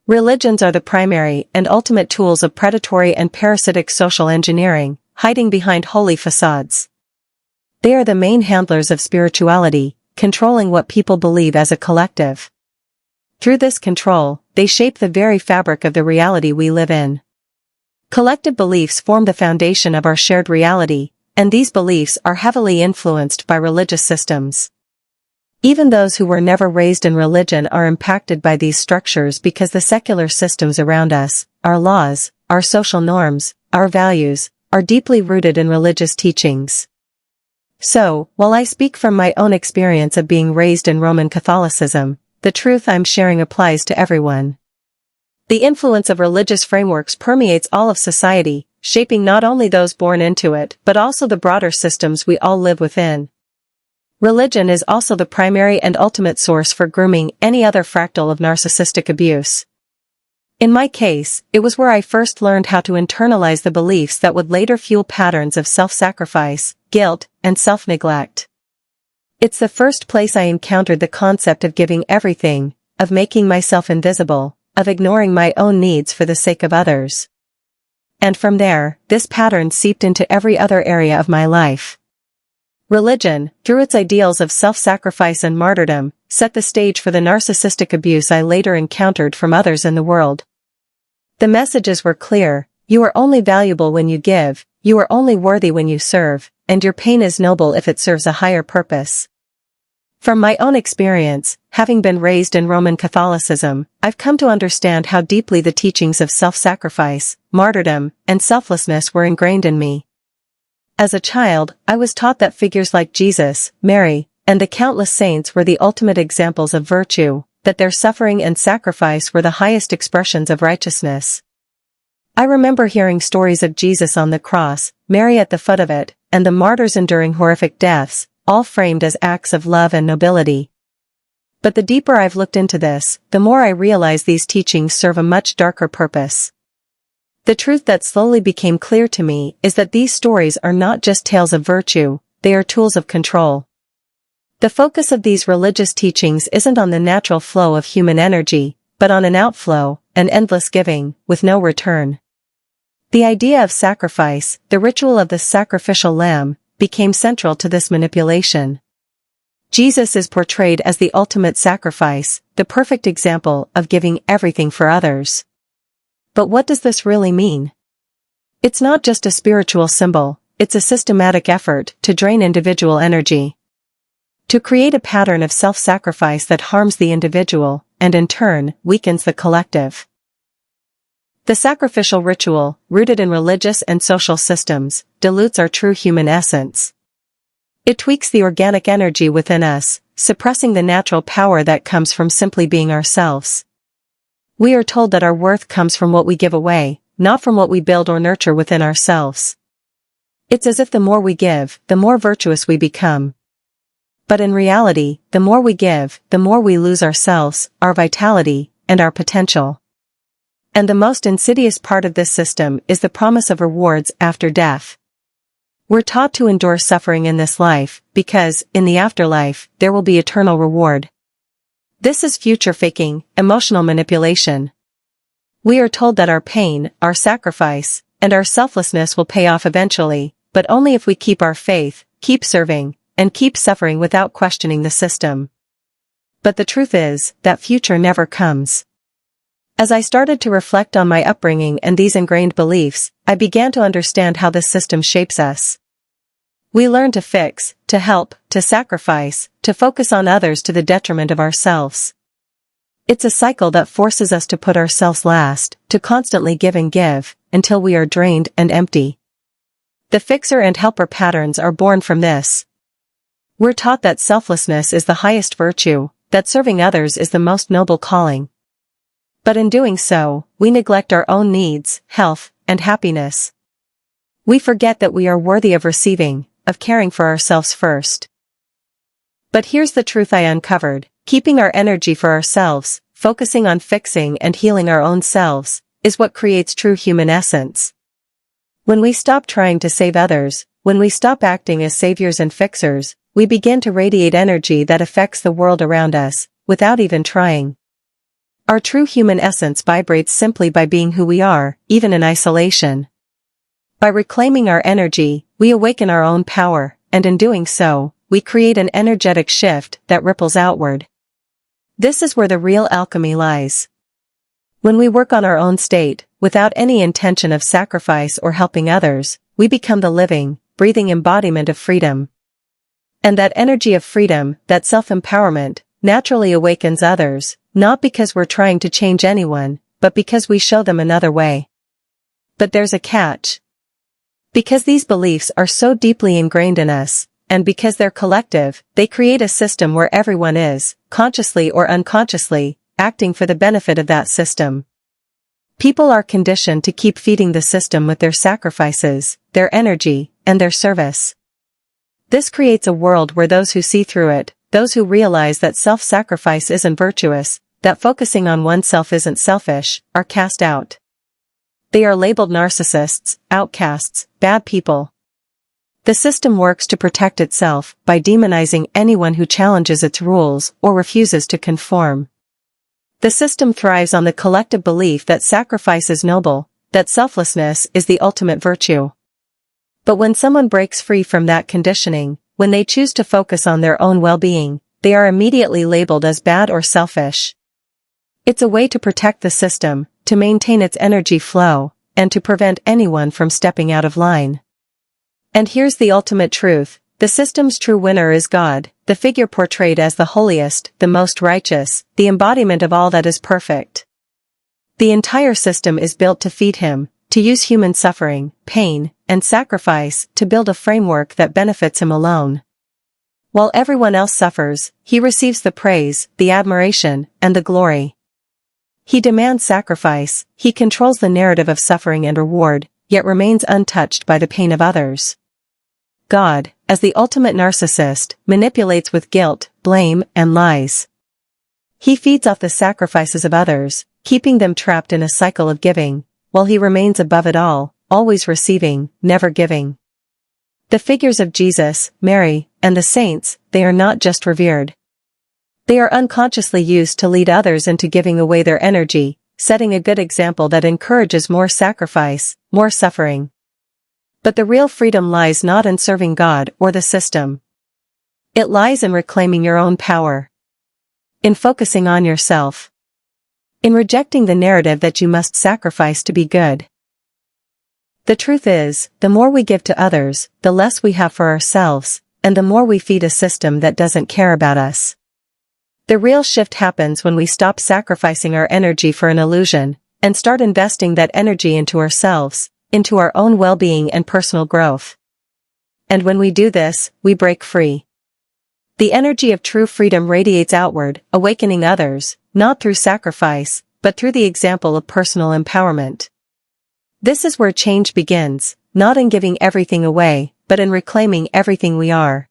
Religions are the primary and ultimate tools of predatory and parasitic social engineering, hiding behind holy facades. They are the main handlers of spirituality, controlling what people believe as a collective. Through this control, they shape the very fabric of the reality we live in. Collective beliefs form the foundation of our shared reality, and these beliefs are heavily influenced by religious systems. Even those who were never raised in religion are impacted by these structures because the secular systems around us, our laws, our social norms, our values, are deeply rooted in religious teachings. So, while I speak from my own experience of being raised in Roman Catholicism, the truth I'm sharing applies to everyone. The influence of religious frameworks permeates all of society, shaping not only those born into it but also the broader systems we all live within. Religion is also the primary and ultimate source for grooming any other fractal of narcissistic abuse. In my case, it was where I first learned how to internalize the beliefs that would later fuel patterns of self-sacrifice, guilt, and self-neglect. It's the first place I encountered the concept of giving everything, of making myself invisible, of ignoring my own needs for the sake of others. And from there, this pattern seeped into every other area of my life. Religion, through its ideals of self-sacrifice and martyrdom, set the stage for the narcissistic abuse I later encountered from others in the world. The messages were clear: you are only valuable when you give, you are only worthy when you serve, and your pain is noble if it serves a higher purpose. From my own experience, having been raised in Roman Catholicism, I've come to understand how deeply the teachings of self-sacrifice, martyrdom, and selflessness were ingrained in me. As a child, I was taught that figures like Jesus, Mary, and the countless saints were the ultimate examples of virtue, that their suffering and sacrifice were the highest expressions of righteousness. I remember hearing stories of Jesus on the cross, Mary at the foot of it, and the martyrs enduring horrific deaths, all framed as acts of love and nobility. But the deeper I've looked into this, the more I realize these teachings serve a much darker purpose. The truth that slowly became clear to me is that these stories are not just tales of virtue, they are tools of control. The focus of these religious teachings isn't on the natural flow of human energy, but on an outflow, an endless giving, with no return. The idea of sacrifice, the ritual of the sacrificial lamb, became central to this manipulation. Jesus is portrayed as the ultimate sacrifice, the perfect example of giving everything for others. But what does this really mean? It's not just a spiritual symbol, it's a systematic effort to drain individual energy. To create a pattern of self-sacrifice that harms the individual, and in turn, weakens the collective. The sacrificial ritual, rooted in religious and social systems, dilutes our true human essence. It tweaks the organic energy within us, suppressing the natural power that comes from simply being ourselves. We are told that our worth comes from what we give away, not from what we build or nurture within ourselves. It's as if the more we give, the more virtuous we become. But in reality, the more we give, the more we lose ourselves, our vitality, and our potential. And the most insidious part of this system is the promise of rewards after death. We're taught to endure suffering in this life, because, in the afterlife, there will be eternal reward. This is future faking, emotional manipulation. We are told that our pain, our sacrifice, and our selflessness will pay off eventually, but only if we keep our faith, keep serving, and keep suffering without questioning the system. But the truth is, that future never comes. As I started to reflect on my upbringing and these ingrained beliefs, I began to understand how this system shapes us. We learn to fix, to help, to sacrifice, to focus on others to the detriment of ourselves. It's a cycle that forces us to put ourselves last, to constantly give and give, until we are drained and empty. The fixer and helper patterns are born from this. We're taught that selflessness is the highest virtue, that serving others is the most noble calling. But in doing so, we neglect our own needs, health, and happiness. We forget that we are worthy of receiving, of caring for ourselves first. But here's the truth I uncovered: keeping our energy for ourselves, focusing on fixing and healing our own selves, is what creates true human essence. When we stop trying to save others, when we stop acting as saviors and fixers, we begin to radiate energy that affects the world around us, without even trying. Our true human essence vibrates simply by being who we are, even in isolation. By reclaiming our energy, we awaken our own power, and in doing so, we create an energetic shift that ripples outward. This is where the real alchemy lies. When we work on our own state, without any intention of sacrifice or helping others, we become the living, breathing embodiment of freedom. And that energy of freedom, that self-empowerment, naturally awakens others, not because we're trying to change anyone, but because we show them another way. But there's a catch. Because these beliefs are so deeply ingrained in us, and because they're collective, they create a system where everyone is, consciously or unconsciously, acting for the benefit of that system. People are conditioned to keep feeding the system with their sacrifices, their energy, and their service. This creates a world where those who see through it, those who realize that self-sacrifice isn't virtuous, that focusing on oneself isn't selfish, are cast out. They are labeled narcissists, outcasts, bad people. The system works to protect itself by demonizing anyone who challenges its rules or refuses to conform. The system thrives on the collective belief that sacrifice is noble, that selflessness is the ultimate virtue. But when someone breaks free from that conditioning, when they choose to focus on their own well-being, they are immediately labeled as bad or selfish. It's a way to protect the system, to maintain its energy flow, and to prevent anyone from stepping out of line. And here's the ultimate truth: the system's true winner is God, the figure portrayed as the holiest, the most righteous, the embodiment of all that is perfect. The entire system is built to feed him, to use human suffering, pain, and sacrifice to build a framework that benefits him alone. While everyone else suffers, he receives the praise, the admiration, and the glory. He demands sacrifice, he controls the narrative of suffering and reward, yet remains untouched by the pain of others. God, as the ultimate narcissist, manipulates with guilt, blame, and lies. He feeds off the sacrifices of others, keeping them trapped in a cycle of giving, while he remains above it all, always receiving, never giving. The figures of Jesus, Mary, and the saints, they are not just revered. They are unconsciously used to lead others into giving away their energy, setting a good example that encourages more sacrifice, more suffering. But the real freedom lies not in serving God or the system. It lies in reclaiming your own power. In focusing on yourself. In rejecting the narrative that you must sacrifice to be good. The truth is, the more we give to others, the less we have for ourselves, and the more we feed a system that doesn't care about us. The real shift happens when we stop sacrificing our energy for an illusion, and start investing that energy into ourselves, into our own well-being and personal growth. And when we do this, we break free. The energy of true freedom radiates outward, awakening others, not through sacrifice, but through the example of personal empowerment. This is where change begins, not in giving everything away, but in reclaiming everything we are.